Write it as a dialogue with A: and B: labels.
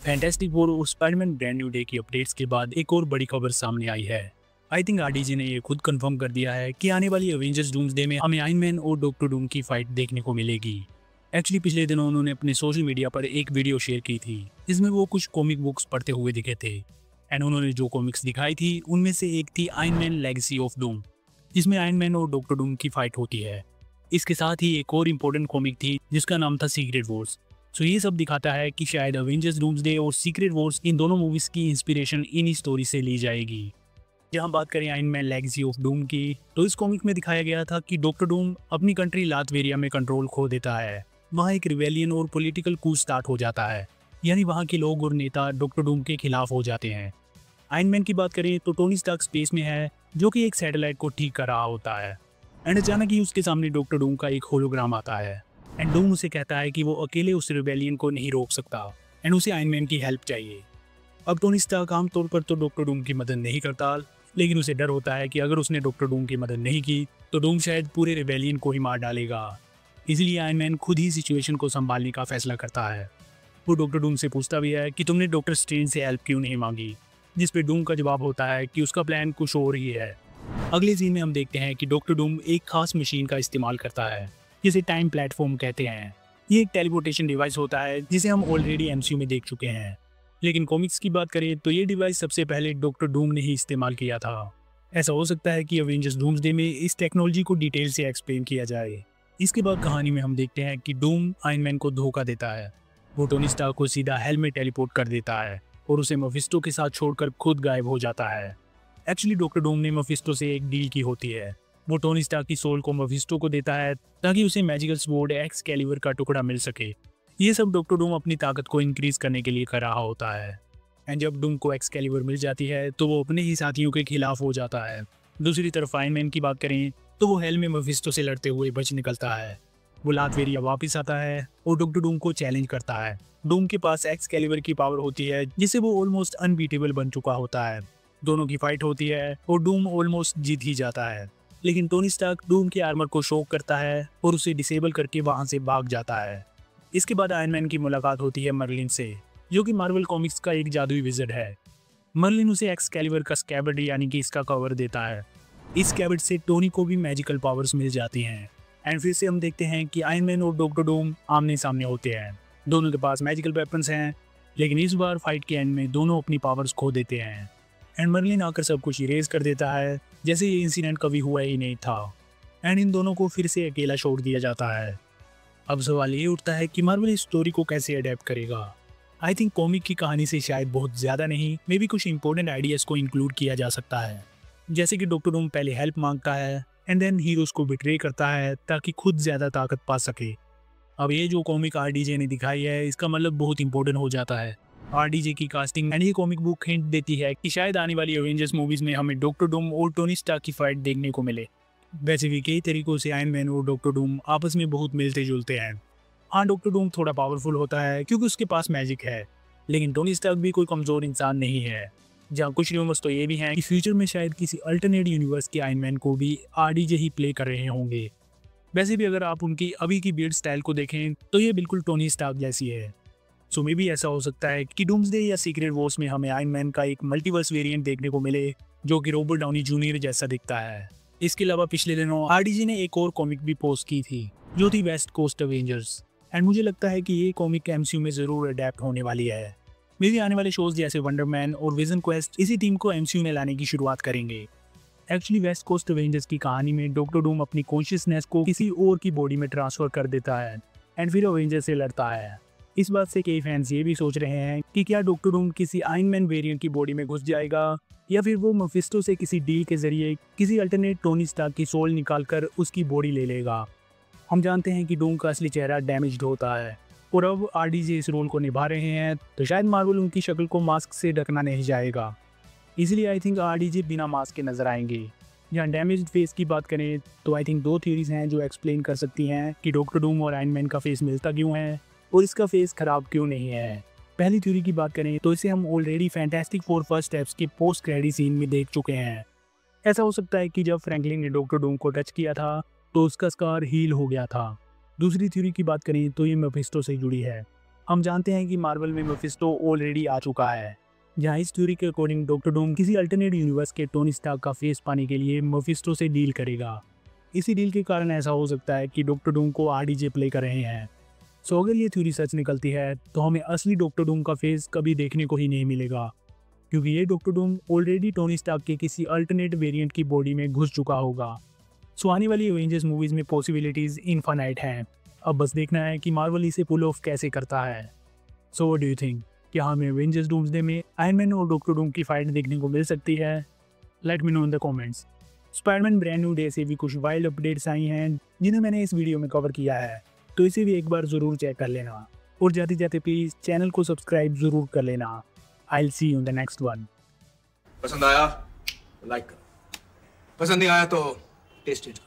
A: Fantastic four और Spiderman brand new day की updates के बाद एक और बड़ी खबर सामने आई है। आई थिंक आरडीजी ने ये खुद कंफर्म कर दिया है कि आने वाली एवेंजर्स डूम्सडे में हमें आयरन मैन और डॉक्टर डूम की फाइट देखने को मिलेगी। एक्चुअली पिछले दिनों उन्होंने अपने सोशल मीडिया पर एक वीडियो शेयर की थी जिसमें वो कुछ कॉमिक बुक्स पढ़ते हुए दिखे थे एंड उन्होंने जो कॉमिक्स दिखाई थी उनमें से एक थी iron man legacy of doom, जिसमें आयरन मैन और डॉक्टर डूम की फाइट होती है। इसके साथ ही एक और इम्पोर्टेंट कॉमिक थी जिसका नाम था सीक्रेट वॉर्स। सो ये सब दिखाता है कि शायद अवेंजर्स डूम्सडे और सीक्रेट वॉर्स इन दोनों मूवीज की इंस्पिरेशन इन स्टोरी से ली जाएगी। जहाँ बात करें iron man legacy of doom की, तो इस कॉमिक में दिखाया गया था कि डॉक्टर डूम अपनी कंट्री लातवेरिया में कंट्रोल खो देता है। वहाँ एक रिवेलियन और पॉलिटिकल कू स्टार्ट हो जाता है, यानी वहाँ के लोग और नेता डॉक्टर डूम के खिलाफ हो जाते हैं। आयरन मैन की बात करें तो टोनी स्टार्क स्पेस में है जो कि एक सैटेलाइट को ठीक कर रहा होता है एंड अचानक ही उसके सामने डॉक्टर डूम का एक होलोग्राम आता है एंड डूम उसे कहता है कि वो अकेले उस रिबेलियन को नहीं रोक सकता एंड उसे आयरन मैन की हेल्प चाहिए। अब टोनी स्टार्क आमतौर पर तो डॉक्टर डूम की मदद नहीं करता, लेकिन उसे डर होता है कि अगर उसने डॉक्टर डूम की मदद नहीं की तो डूम शायद पूरे रिबेलियन को ही मार डालेगा। इसलिए आयरन मैन खुद ही सिचुएशन को संभालने का फैसला करता है। वो डॉक्टर डूम से पूछता भी है कि तुमने डॉक्टर स्ट्रेंज से हेल्प क्यों नहीं मांगी, जिस पे डूम का जवाब होता है कि उसका प्लान कुछ और ही है। अगले सीन में हम देखते हैं कि डॉक्टर डूम एक खास मशीन का इस्तेमाल करता है जिसे टाइम प्लेटफॉर्म कहते हैं। ये एक टेलीपोर्टेशन डिवाइस होता है जिसे हम ऑलरेडी एमसीयू में देख चुके हैं, लेकिन कॉमिक्स की बात करें तो ये डिवाइस सबसे पहले डॉक्टर डूम ने ही इस्तेमाल किया था। ऐसा हो सकता है कि अवेंजर्स डूम्सडे में इस टेक्नोलॉजी को डिटेल से एक्सप्लेन किया जाए। इसके बाद कहानी में हम देखते हैं कि डूम आयरन मैन को धोखा देता है। वो टोनी स्टार्क को सीधा हेल में टेलीपोर्ट कर देता है और उसे मेफिस्टो के साथ छोड़कर खुद गायब हो जाता है। एक्चुअली डॉक्टर डूम ने मेफिस्टो से एक डील की होती है। वो टोनी स्टार्क की सोल को मेफिस्टो को देता है ताकि उसे मैजिकल स्वॉर्ड एक्सकैलिबर का टुकड़ा मिल सके। ये सब डॉक्टर डूम अपनी ताकत को इंक्रीज करने के लिए कर रहा होता है एंड जब डूम को एक्सकैलिबर मिल जाती है तो वो अपने ही साथियों के खिलाफ हो जाता है। दूसरी तरफ आयरन मैन की बात करें तो वो हेल में मेफिस्टो से लड़ते हुए बच निकलता है। वो लातवेरिया वापस आता है और डॉक्टर डूम को चैलेंज करता है। डूम के पास एक्सकैलिबर की पावर होती है जिससे वो ऑलमोस्ट अनबीटेबल बन चुका होता है। दोनों की फाइट होती है और डूम ऑलमोस्ट जीत ही जाता है, लेकिन टोनी स्टार्क डूम के आर्मर को शॉक करता है और उसे डिसेबल करके वहां से भाग जाता है। इसके बाद आयरन मैन की मुलाकात होती है मर्लिन से, जो कि मार्वल कॉमिक्स का एक जादुई विज़र्ड है। मर्लिन उसे एक्सकैलिबर का स्कैबर्ड यानी कि इसका कवर देता है। इस स्कैबर्ड से टोनी को भी मैजिकल पावर्स मिल जाती हैं एंड फिर से हम देखते हैं कि आयरन मैन और डॉक्टर डूम आमने सामने होते हैं। दोनों के पास मैजिकल वेपन्स हैं, लेकिन इस बार फाइट के एंड में दोनों अपनी पावर्स खो देते हैं एंड मर्लिन आकर सब कुछ इरेज कर देता है जैसे ये इंसिडेंट कभी हुआ ही नहीं था एंड इन दोनों को फिर से अकेला छोड़ दिया जाता है। अब सवाल ये उठता है कि मार्वल इस स्टोरी को कैसे अडेप्ट करेगा। आई थिंक कॉमिक की कहानी से शायद बहुत ज़्यादा नहीं, मे भी कुछ इंपॉर्टेंट आइडियाज़ को इंक्लूड किया जा सकता है, जैसे कि डॉक्टर डूम पहले हेल्प मांगता है एंड देन हीरोज को बिट्रे करता है ताकि खुद ज़्यादा ताकत पा सके। अब ये जो कॉमिक आरडीजे ने दिखाई है इसका मतलब बहुत इंपॉर्टेंट हो जाता है। आरडीजे की कास्टिंग एंड ये कॉमिक बुक हिंट देती है कि शायद आने वाली एवेंजर्स मूवीज में हमें डॉक्टर डूम और टोनी स्टार्क की फाइट देखने को मिले। वैसे भी कई तरीकों से आयरन मैन और डॉक्टर डूम आपस में बहुत मिलते जुलते हैं। हाँ, डॉक्टर डूम थोड़ा पावरफुल होता है क्योंकि उसके पास मैजिक है, लेकिन टोनी स्टार्क भी कोई कमजोर इंसान नहीं है। जहाँ कुछ र्यूमर्स तो ये भी हैं कि फ्यूचर में शायद किसी अल्टरनेट यूनिवर्स के आयरन मैन को भी आरडीजे ही प्ले कर रहे होंगे। वैसे भी अगर आप उनकी अभी की बियर्ड स्टाइल को देखें तो ये बिल्कुल टोनी स्टार्क जैसी है। सो मे भी ऐसा हो सकता है कि डूम्सडे या सीक्रेट वॉर्स में हमें आयरन मैन का एक मल्टीवर्स वेरिएंट देखने को मिले जो कि रॉबर्ट डाउनी जूनियर जैसा दिखता है। इसके अलावा पिछले दिनों आरडीजी ने एक और कॉमिक भी पोस्ट की थी जो थी वेस्ट कोस्ट अवेंजर्स एंड मुझे लगता है कि ये कॉमिक एमसीयू में जरूर अडेप्ट होने वाली है। मे भी आने वाले शोज जैसे वंडर मैन और विजन क्वेस्ट इसी टीम को एमसीयू में लाने की शुरुआत करेंगे। एक्चुअली वेस्ट कोस्ट अवेंजर्स की कहानी में डॉक्टर डूम अपनी कॉन्शियसनेस को किसी और की बॉडी में ट्रांसफर कर देता है एंड फिर अवेंजर से लड़ता है। इस बात से कई फैंस ये भी सोच रहे हैं कि क्या डॉक्टर डूम किसी आयरन मैन वेरिएंट की बॉडी में घुस जाएगा या फिर वो मेफिस्टो से किसी डील के जरिए किसी अल्टरनेट टोनी स्टार्क की सोल निकालकर उसकी बॉडी ले लेगा। हम जानते हैं कि डूम का असली चेहरा डैमेज्ड होता है और अब आरडीजे इस रोल को निभा रहे हैं, तो शायद मार्वल उनकी शक्ल को मास्क से ढकना नहीं जाएगा। इसलिए आई थिंक आरडीजे बिना मास्क के नजर आएंगे। जहाँ डैमेज्ड फेस की बात करें तो आई थिंक दो थ्योरीज हैं जो एक्सप्लेन कर सकती हैं कि डॉक्टर डूम और आयरन मैन का फेस मिलता क्यों है और इसका फेस खराब क्यों नहीं है। पहली थ्योरी की बात करें तो इसे हम already fantastic four first steps के पोस्ट क्रेडिट सीन में देख चुके हैं। ऐसा हो सकता है कि जब फ्रैंकलिन ने डॉक्टर डूम को टच किया था तो उसका स्कार हील हो गया था। दूसरी थ्योरी की बात करें तो ये मेफिस्टो से जुड़ी है। हम जानते हैं कि मार्वल में मेफिस्टो ऑलरेडी आ चुका है, जहाँ इस थ्योरी के अकॉर्डिंग डॉक्टर डूम किसी अल्टरनेट यूनिवर्स के टोनी स्टार्क का फेस पाने के लिए मेफिस्टो से डील करेगा। इसी डील के कारण ऐसा हो सकता है कि डॉक्टर डूम को आरडीजे प्ले कर रहे हैं। सो अगर ये थ्योरी सच निकलती है तो हमें असली डॉक्टर डूम का फेस कभी देखने को ही नहीं मिलेगा, क्योंकि ये Doctor Doom already Tony Stark के किसी अल्टरनेट वेरिएंट की बॉडी में घुस चुका होगा। सो आने वाली एवेंजर्स मूवीज़ में पॉसिबिलिटीज़ इनफाइनाइट हैं। अब बस देखना है कि मार्वल इसे पुल ऑफ कैसे करता है। So what do you think, क्या हमें एवेंजर्स डूम्सडे में आयरन मैन और डॉक्टर डूम की फाइट देखने को मिल सकती है? Let me know in the comments. Spiderman brand new day से भी कुछ वाइल्ड अपडेट्स आई हैं जिन्हें मैंने इस वीडियो में कवर किया है, तो इसे भी एक बार ज़रूर चेक कर लेना। और जाते जाते प्लीज़ चैनल को सब्सक्राइब ज़रूर कर लेना। I will see you in the next one.
B: पसंद आया लाइक करो, पसंद नहीं आया तो टेस्ट इट।